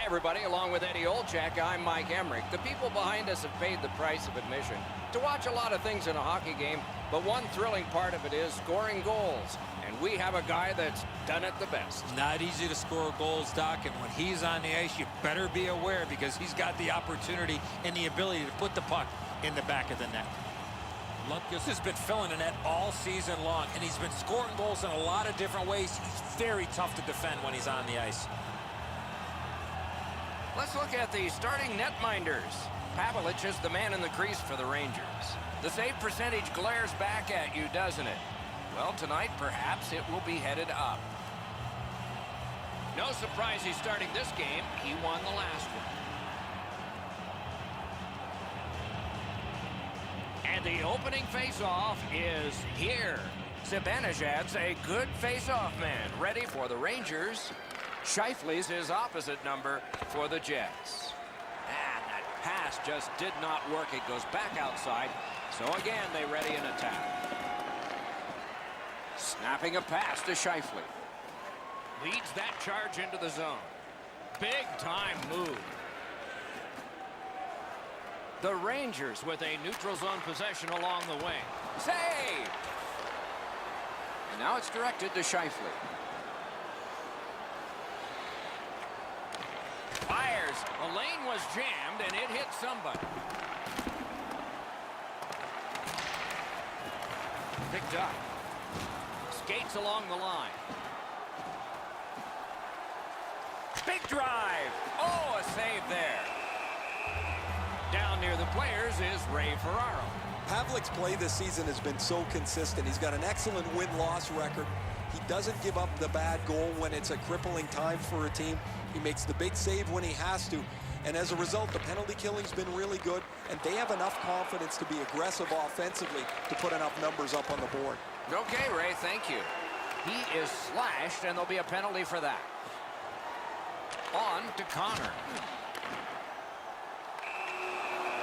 everybody, along with Eddie Olchak, I'm Mike Emmerich. The people behind us have paid the price of admission to watch a lot of things in a hockey game, but one thrilling part of it is scoring goals. And we have a guy that's done it the best. Not easy to score goals, Doc, and when he's on the ice, you better be aware because he's got the opportunity and the ability to put the puck in the back of the net. Lundqvist has been filling the net all season long, and he's been scoring goals in a lot of different ways. He's very tough to defend when he's on the ice. Let's look at the starting netminders. Pavelich is the man in the crease for the Rangers. The save percentage glares back at you, doesn't it? Well, tonight, perhaps it will be headed up. No surprise he's starting this game. He won the last one. And the opening face-off is here. Zibanejad's a good face-off man, ready for the Rangers. Scheifele's his opposite number for the Jets. And that pass just did not work. It goes back outside. So again, they ready an attack. Snapping a pass to Scheifele. Leads that charge into the zone. Big time move. The Rangers with a neutral zone possession along the wing. Save! And now it's directed to Scheifele. Fires. The lane was jammed and it hit somebody. Picked up. Skates along the line. Big drive. Oh, a save there. Down near the players is Ray Ferraro. Pavlik's play this season has been so consistent. He's got an excellent win-loss record. He doesn't give up the bad goal when it's a crippling time for a team. He makes the big save when he has to. And as a result, the penalty killing's been really good, and they have enough confidence to be aggressive offensively to put enough numbers up on the board. Okay, Ray, thank you. He is slashed, and there'll be a penalty for that. On to Connor.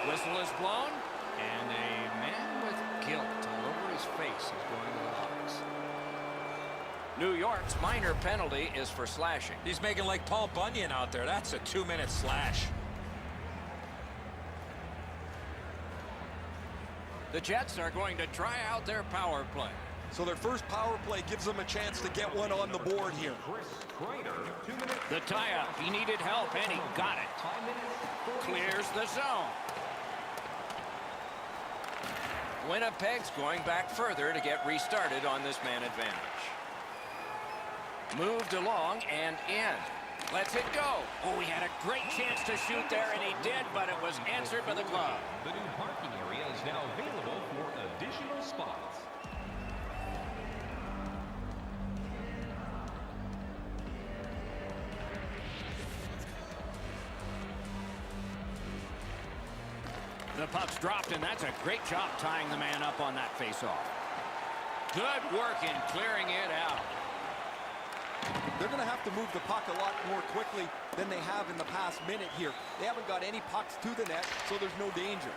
Whistle is blown, and a man with guilt all over his face is going to the box. New York's minor penalty is for slashing. He's making like Paul Bunyan out there. That's a 2-minute slash. The Jets are going to try out their power play. So their first power play gives them a chance to get one on the board here. The tie-up. He needed help, and he got it. Clears the zone. Winnipeg's going back further to get restarted on this man advantage. Moved along and in. Lets it go. Oh, he had a great chance to shoot there, and he did, but it was answered by the glove. The new parking area is now available for additional spots. The puck's dropped, and that's a great job tying the man up on that faceoff. Good work in clearing it out. They're going to have to move the puck a lot more quickly than they have in the past minute here. They haven't got any pucks to the net, so there's no danger.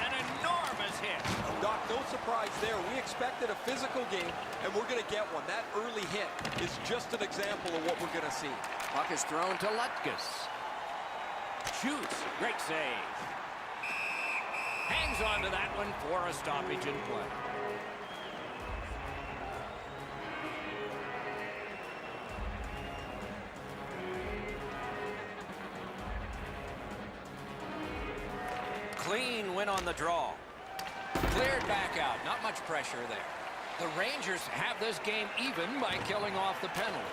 An enormous hit. Doc, no surprise there. We expected a physical game, and we're going to get one. That early hit is just an example of what we're going to see. Puck is thrown to Lundqvist. Shoots. Great save. Hangs on to that one for a stoppage in play. Clean win on the draw. Cleared back out. Not much pressure there. The Rangers have this game even by killing off the penalty.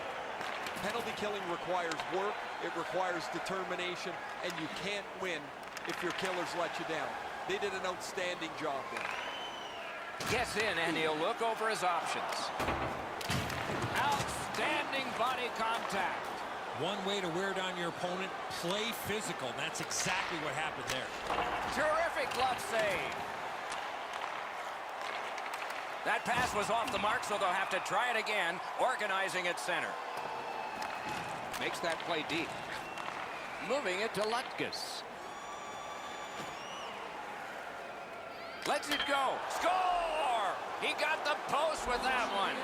Penalty killing requires work, it requires determination, and you can't win if your killers let you down. They did an outstanding job there. Gets in, and he'll look over his options. Outstanding body contact. One way to wear down your opponent, play physical. And that's exactly what happened there. Terrific glove save. That pass was off the mark, so they'll have to try it again, organizing at center. Makes that play deep. Moving it to Lundqvist. Lets it go. Score! He got the post with that one.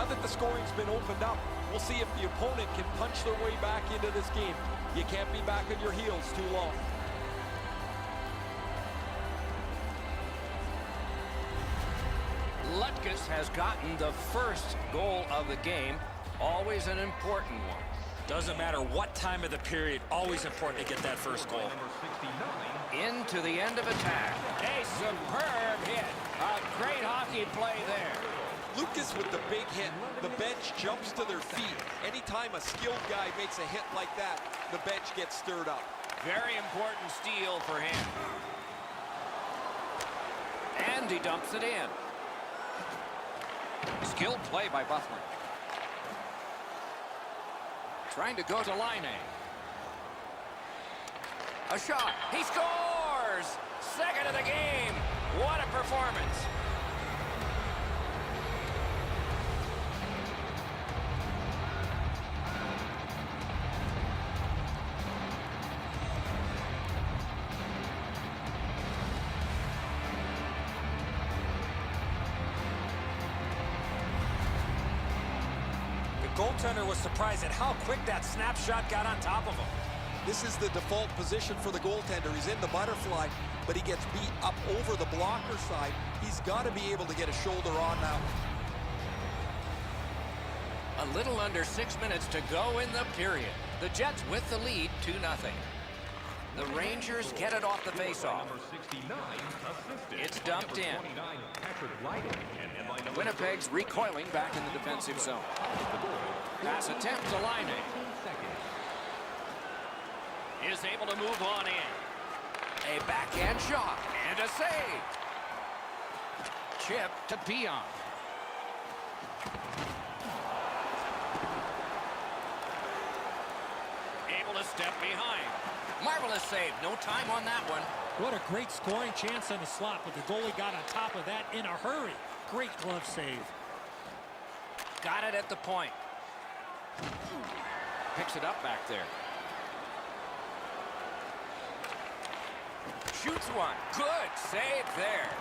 Now that the scoring's been opened up, we'll see if the opponent can punch their way back into this game. You can't be back on your heels too long. Lutkus has gotten the first goal of the game. Always an important one. Doesn't matter what time of the period, always important to get that first goal. Into the end of attack. A superb hit. A great hockey play there. Lucas with the big hit. The bench jumps to their feet. Anytime a skilled guy makes a hit like that, the bench gets stirred up. Very important steal for him. And he dumps it in. Skilled play by Buffalo. Trying to go to Line A shot. He scores! Second of the game. What a performance. Goaltender was surprised at how quick that snapshot got on top of him. This is the default position for the goaltender. He's in the butterfly, but he gets beat up over the blocker side. He's got to be able to get a shoulder on now. A little under 6 minutes to go in the period. The Jets with the lead, 2-0. The Rangers get it off the faceoff. It's dumped in. Winnipeg's recoiling back in the defensive zone. Pass attempt to Line is able to move on in. A backhand shot and a save. Chip to Peon. Able to step behind. Marvelous save. No time on that one. What a great scoring chance on the slot, but the goalie got on top of that in a hurry. Great glove save. Got it at the point. Picks it up back there. Shoots one. Good save there.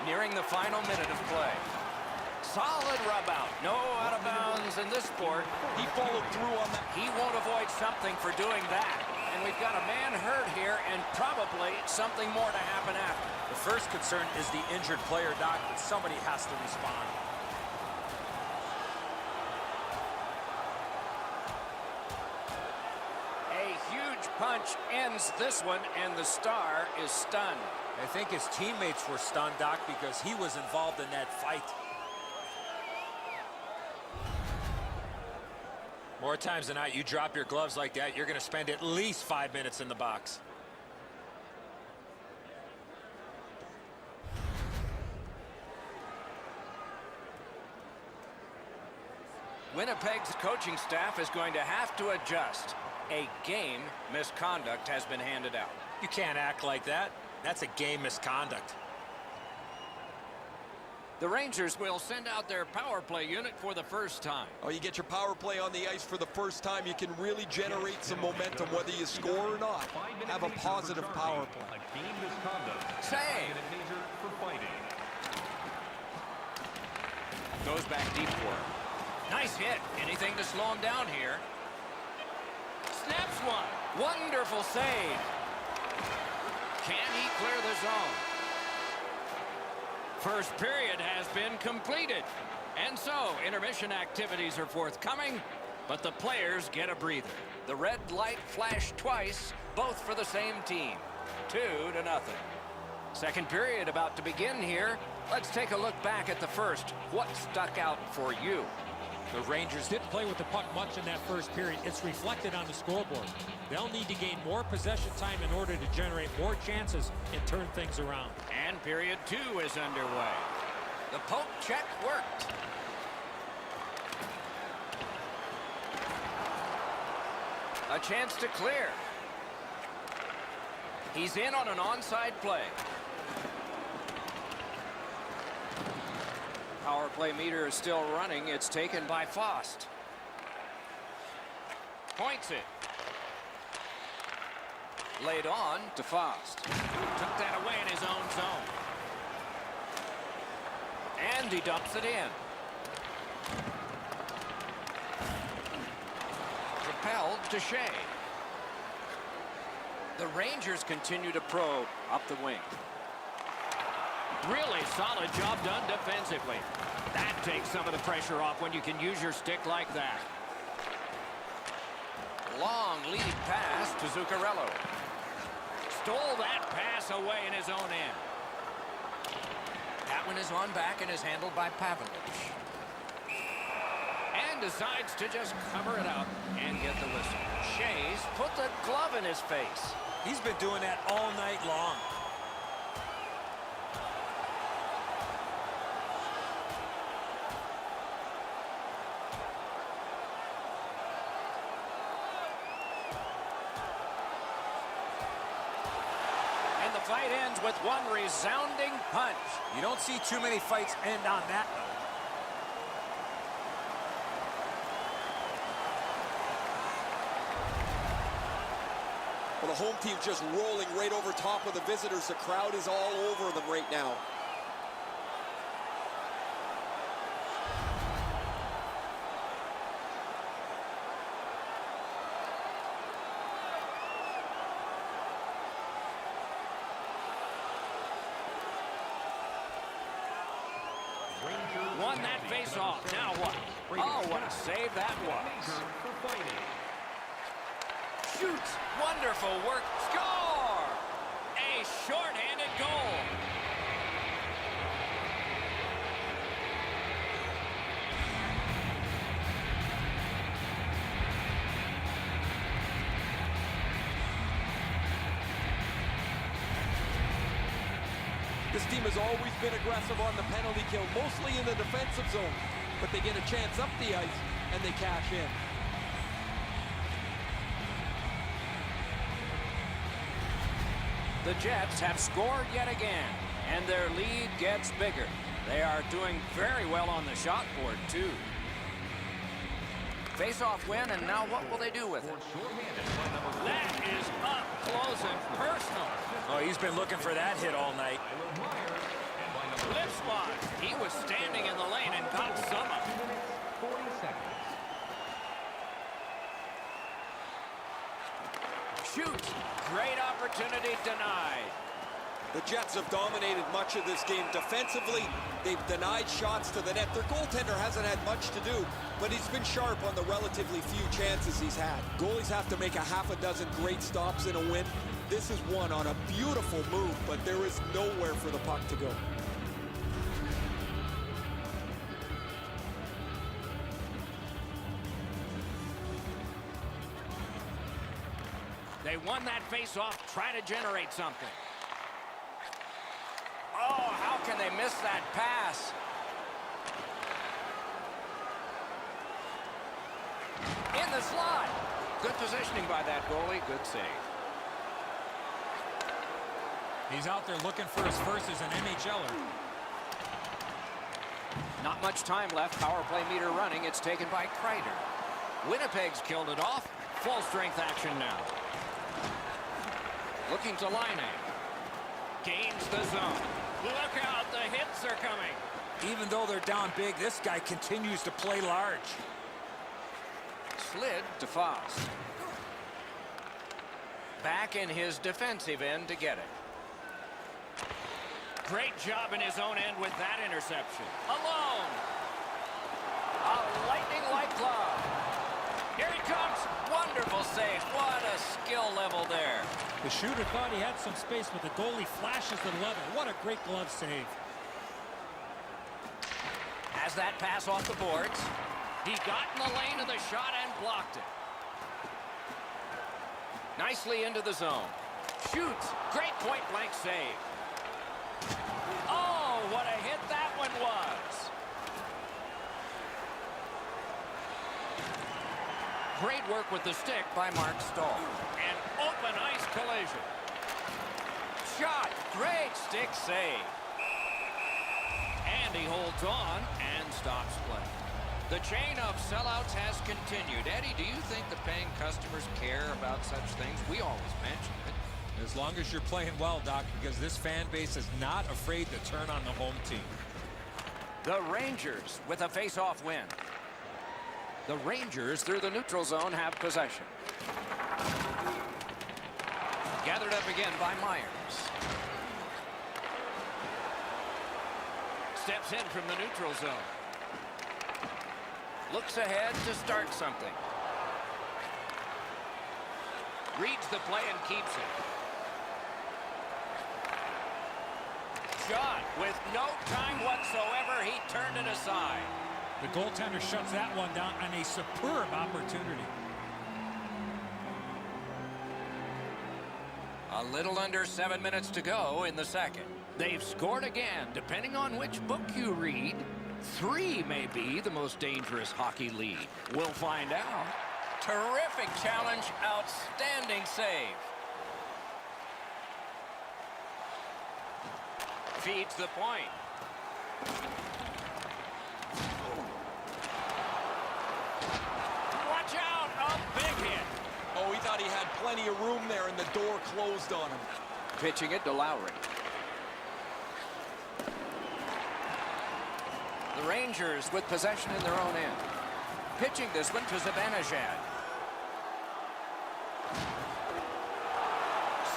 Nearing the final minute of play. Solid rub out. No out of bounds in this sport. He followed through on that. He won't avoid something for doing that. And we've got a man hurt here and probably something more to happen after. The first concern is the injured player, Doc, but somebody has to respond. A huge punch ends this one, and the Star is stunned. I think his teammates were stunned, Doc, because he was involved in that fight. More times than not, you drop your gloves like that, you're going to spend at least 5 minutes in the box. Winnipeg's coaching staff is going to have to adjust. A game misconduct has been handed out. You can't act like that. That's a game misconduct. The Rangers will send out their power play unit for the first time. Oh, you get your power play on the ice for the first time. You can really generate some momentum, whether you score or not. Have a positive power play. Save. Goes back deep for him. Nice hit. Anything to slow him down here. Snaps one. Wonderful save. Can he clear the zone? First period has been completed. And so, intermission activities are forthcoming, but the players get a breather. The red light flashed twice, both for the same team. 2-0. Second period about to begin here. Let's take a look back at the first. What stuck out for you? The Rangers didn't play with the puck much in that first period. It's reflected on the scoreboard. They'll need to gain more possession time in order to generate more chances and turn things around. And period 2 is underway. The poke check worked. A chance to clear. He's in on an onside play. Power play meter is still running. It's taken by Fost. Points it. Laid on to Fost. Took that away in his own zone. And And he dumps it in. Propelled to Shea. The Rangers continue to probe up the wing. Really solid job done defensively. That takes some of the pressure off when you can use your stick like that. Long lead pass to Zuccarello. Stole that pass away in his own end. That one is on back and is handled by Pavelich. And decides to just cover it up and get the whistle. Shea's put the glove in his face. He's been doing that all night long. And the fight ends with one resounding punch. You don't see too many fights end on that note. Well, the home team's just rolling right over top of the visitors. The crowd is all over them right now. Won that face-off. Now what? Oh, what a save that was. Shoots. Wonderful work. Score! A short-handed goal. This team has always been aggressive on the penalty kill, mostly in the defensive zone. But they get a chance up the ice, and they cash in. The Jets have scored yet again, and their lead gets bigger. They are doing very well on the shot board, too. Face-off win, and now what will they do with it? That is up close and personal. Oh, he's been looking for that hit all night. Lip spot. He was standing in the lane and got some of it. 40 seconds. Shoots. Great opportunity denied. The Jets have dominated much of this game. Defensively, they've denied shots to the net. Their goaltender hasn't had much to do, but he's been sharp on the relatively few chances he's had. Goalies have to make a half a dozen great stops in a win. This is one on a beautiful move, but there is nowhere for the puck to go. They won that face-off, trying to generate something. Oh, how can they miss that pass? In the slot. Good positioning by that goalie. Good save. He's out there looking for his first as an NHLer. Not much time left. Power play meter running. It's taken by Kreider. Winnipeg's killed it off. Full strength action now. Looking to Laine. Gains the zone. Look out, the hits are coming. Even though they're down big, this guy continues to play large. Slid to Foss. Back in his defensive end to get it. Great job in his own end with that interception. Alone. A lightning-like glove. Here he comes. Wonderful save. What a skill level there. The shooter thought he had some space, but the goalie flashes the level. What a great glove save. Has that pass off the boards. He got in the lane of the shot and blocked it. Nicely into the zone. Shoots. Great point-blank save. Oh, what a hit that one was. Great work with the stick by Mark Stahl. An open ice collision. Shot. Great stick save. And he holds on and stops play. The chain of sellouts has continued. Eddie, do you think the paying customers care about such things? We always mention it. As long as you're playing well, Doc, because this fan base is not afraid to turn on the home team. The Rangers with a face-off win. The Rangers through the neutral zone have possession. Gathered up again by Myers. Steps in from the neutral zone. Looks ahead to start something. Reads the play and keeps it. Shot with no time whatsoever. He turned it aside. The goaltender shuts that one down on a superb opportunity. A little under 7 minutes to go in the second. They've scored again. Depending on which book you read, 3 may be the most dangerous hockey lead. We'll find out. Terrific challenge. Outstanding save. Feeds the point. Watch out. A big hit. Oh, he thought he had plenty of room there, and the door closed on him. Pitching it to Lowry. The Rangers with possession in their own end. Pitching this one to Zibanejad.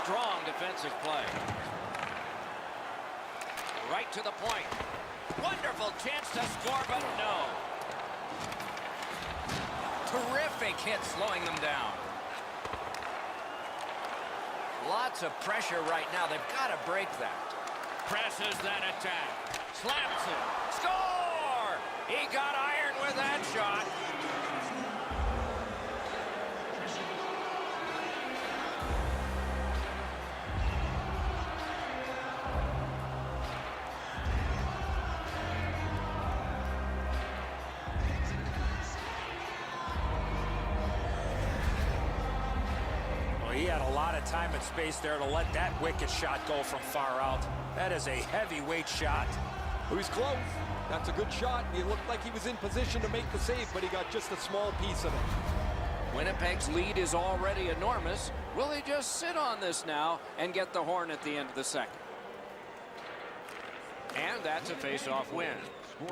Strong defensive play. Right to the point. Wonderful chance to score, but no. Terrific hit slowing them down. Lots of pressure right now. They've got to break that. Presses that attack. Slams it. Score! He got iron with that shot. He had a lot of time and space there to let that wicked shot go from far out. That is a heavyweight shot. He was close. That's a good shot. He looked like he was in position to make the save, but he got just a small piece of it. Winnipeg's lead is already enormous. Will they just sit on this now and get the horn at the end of the second? And that's a face-off win.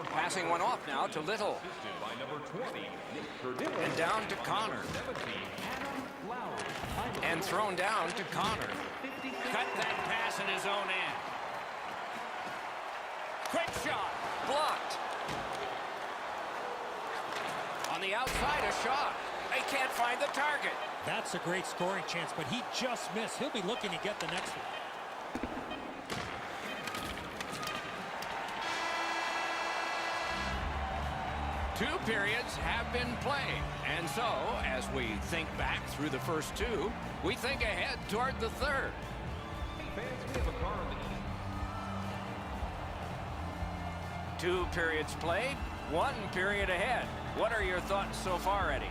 Passing one off now to Little. And down to Connor. And thrown down to Connor. Cut that pass in his own end. Quick shot. Blocked. On the outside, a shot. They can't find the target. That's a great scoring chance, but he just missed. He'll be looking to get the next one. Two periods have been played. And so, as we think back through the first two, we think ahead toward the third. Hey fans, we have a car in the east. 2 periods played, 1 period ahead. What are your thoughts so far, Eddie?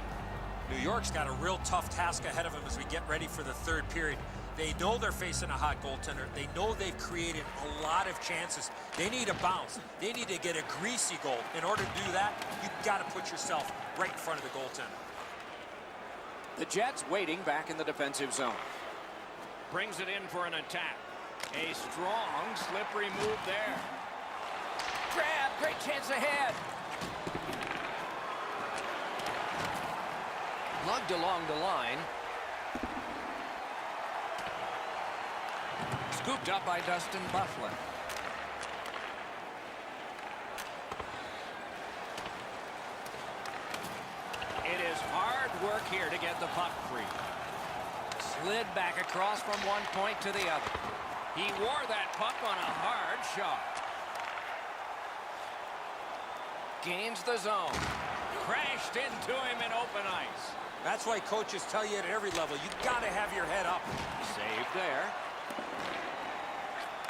New York's got a real tough task ahead of them as we get ready for the third period. They know they're facing a hot goaltender. They know they've created a lot of chances. They need a bounce. They need to get a greasy goal. In order to do that, you've got to put yourself right in front of the goaltender. The Jets waiting back in the defensive zone. Brings it in for an attack. A strong, slippery move there. Grab, great chance ahead. Lugged along the line. Scooped up by Dustin Byfuglien. It is hard work here to get the puck free. Slid back across from one point to the other. He wore that puck on a hard shot. Gains the zone. Crashed into him in open ice. That's why coaches tell you at every level, you've got to have your head up. Saved there.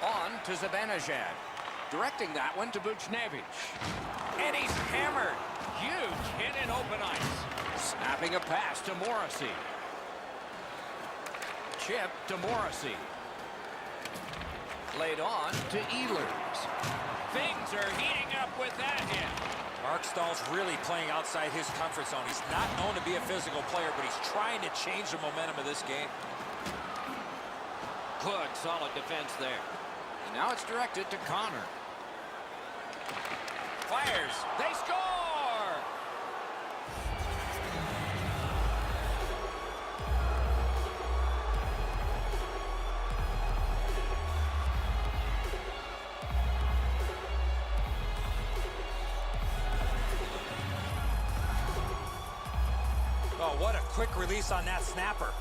On to Zibanejad. Directing that one to Buchnevich. And he's hammered. Huge hit in open ice. Snapping a pass to Morrissey. Chip to Morrissey. Played on to Ehlers. Things are heating up with that hit. Mark Stahl's really playing outside his comfort zone. He's not known to be a physical player, but he's trying to change the momentum of this game. Good, solid defense there. And now it's directed to Connor. fires. They score! Oh, what a quick release on that snapper.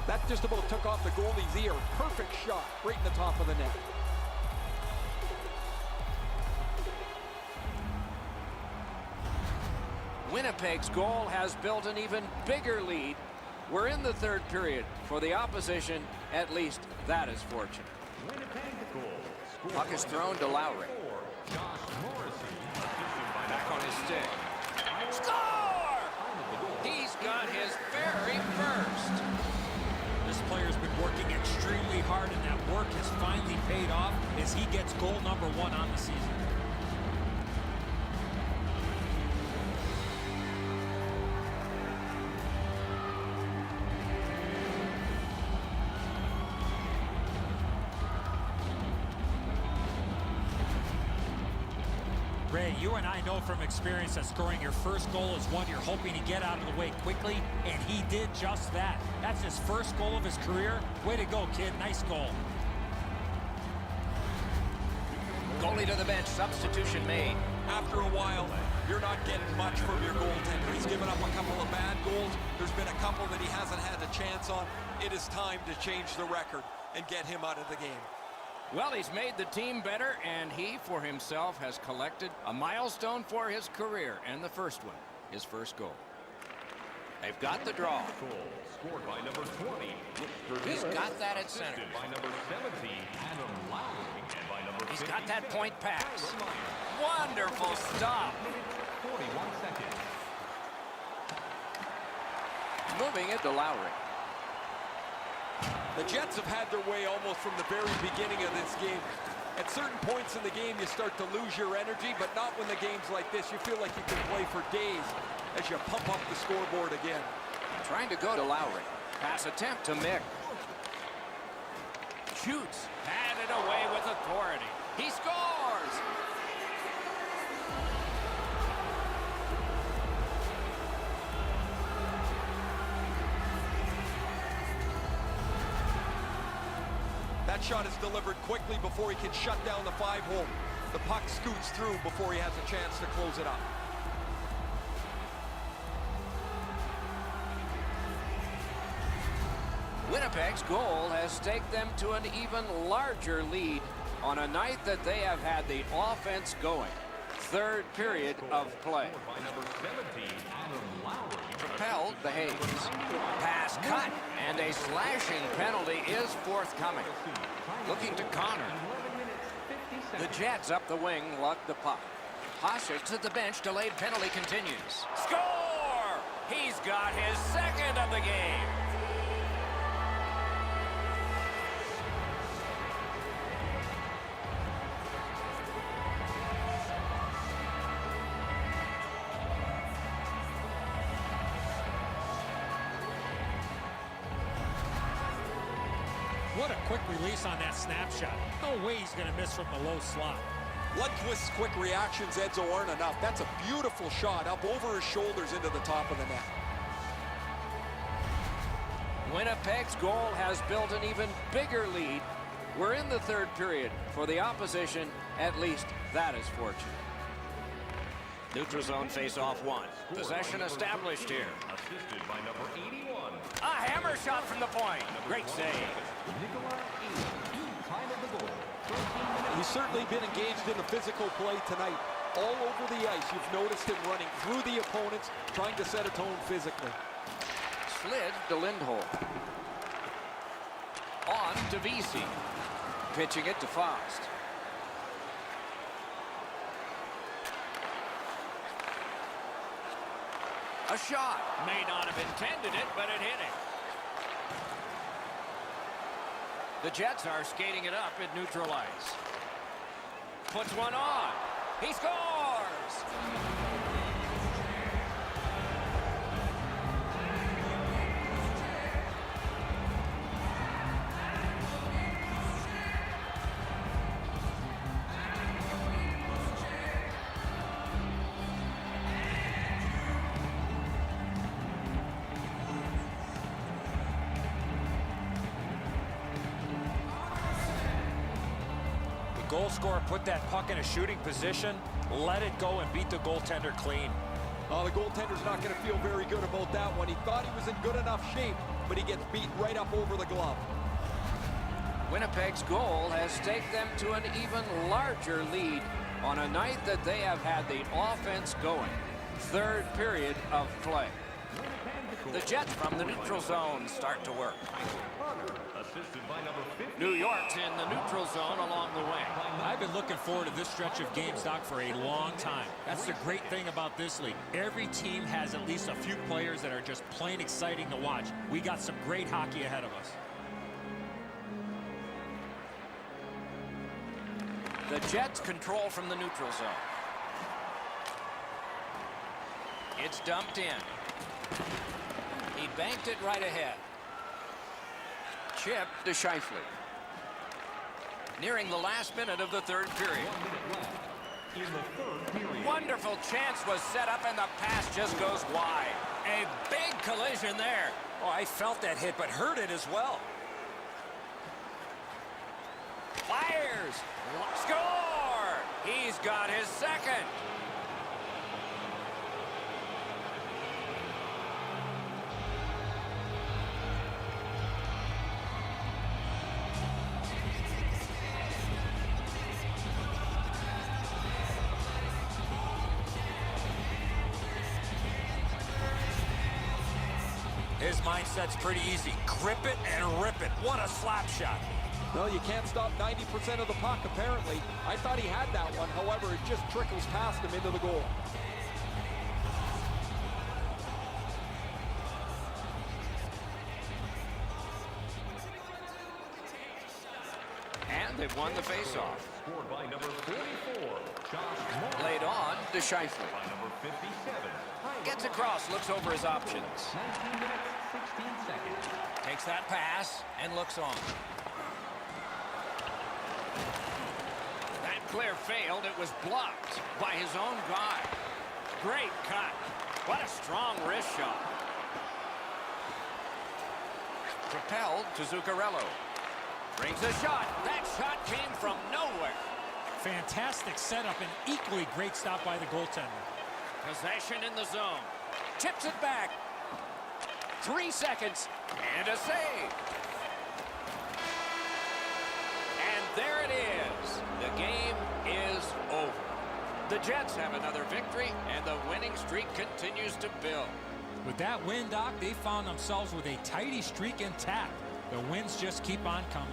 That just about took off the goalie's ear. Perfect shot right in the top of the net. Winnipeg's goal has built an even bigger lead. We're in the third period. For the opposition, at least that is fortunate. Puck is thrown to Lowry. Back on his stick. Score! He's got his very first. This player's been working extremely hard, and that work has finally paid off as he gets goal number 1 on the season. Ray, you and I know from experience that scoring your first goal is one you're hoping to get out of the way quickly, and he did just that. That's his first goal of his career. Way to go, kid. Nice goal. Goalie to the bench. Substitution made. After a while, you're not getting much from your goaltender. He's given up a couple of bad goals. There's been a couple that he hasn't had a chance on. It is time to change the record and get him out of the game. Well, he's made the team better, and he, for himself, has collected a milestone for his career, and the first one, his first goal. They've got the draw. Scored by number 20. He's got that at center. By number 17, Adam Lowry. And by number He's 50, got that point pass. Wonderful stop. 41 seconds. Moving it to Lowry. The Jets have had their way almost from the very beginning of this game. At certain points in the game, you start to lose your energy, but not when the game's like this. You feel like you can play for days as you pump up the scoreboard again. Trying to go to Lowry. Pass attempt to Mick. Shoots. Had it away with authority. He scores! That shot is delivered quickly before he can shut down the 5-hole. The puck scoots through before he has a chance to close it up. Winnipeg's goal has staked them to an even larger lead on a night that they have had the offense going. Third period of play. By number 17, Adam Lowry. Propelled the Hayes. Pass cut, and a slashing penalty is forthcoming. Looking to Connor. The Jets up the wing lug the puck. Hasek at the bench. Delayed penalty continues. Score! He's got his second of the game. What a quick release on that snapshot. No way he's going to miss from the low slot. Lundqvist's quick reactions, Edzo, aren't enough. That's a beautiful shot up over his shoulders into the top of the net. Winnipeg's goal has built an even bigger lead. We're in the third period. For the opposition, at least that is fortunate. Neutral zone face-off one. Possession established here. Assisted by number 81. A hammer shot from the point. Great save. Time of the goal. He's certainly been engaged in the physical play tonight. All over the ice, you've noticed him running through the opponents, trying to set a tone physically. Slid to Lindholm. On to VC. Pitching it to Faust. A shot. May not have intended it, but it hit him. The Jets are skating it up at neutral ice. Puts one on. He scores! goal scorer put that puck in a shooting position, let it go and beat the goaltender clean. Oh, the goaltender's not going to feel very good about that one. He thought he was in good enough shape, but he gets beat right up over the glove. Winnipeg's goal has taken them to an even larger lead on a night that they have had the offense going. Third period of play. The Jets from the neutral zone start to work. New York's in the neutral zone along the wing. I've been looking forward to this stretch of games, Doc, for a long time. That's the great thing about this league. Every team has at least a few players that are just plain exciting to watch. We got some great hockey ahead of us. The Jets control from the neutral zone. It's dumped in. He banked it right ahead. Chip to Shifley. Nearing the last minute of the third period. Wonderful chance was set up and the pass just goes wide. A big collision there. Oh, I felt that hit, but heard it as well. Fires. Score! He's got his second. His mindset's pretty easy. Grip it and rip it. What a slap shot. Well, you can't stop 90% of the puck, apparently. I thought he had that one. However, it just trickles past him into the goal. And they've won the faceoff. Scored by number 44, Josh. Laid on to Shifley. By number 57. Gets across, looks over his options. 19 minutes, 16 seconds. Takes that pass and looks on. That clear failed. It was blocked by his own guy. Great cut. What a strong wrist shot. Propelled to Zuccarello. Brings a shot. That shot came from nowhere. Fantastic setup and equally great stop by the goaltender. Possession in the zone. Chips it back. 3 seconds and a save. And there it is. The game is over. The Jets have another victory and the winning streak continues to build. With that win, Doc, they found themselves with a tidy streak intact. The wins just keep on coming.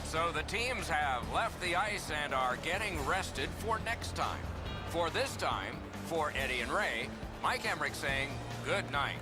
So the teams have left the ice and are getting rested for next time. For this time, for Eddie and Ray, Mike Emmerich saying good night.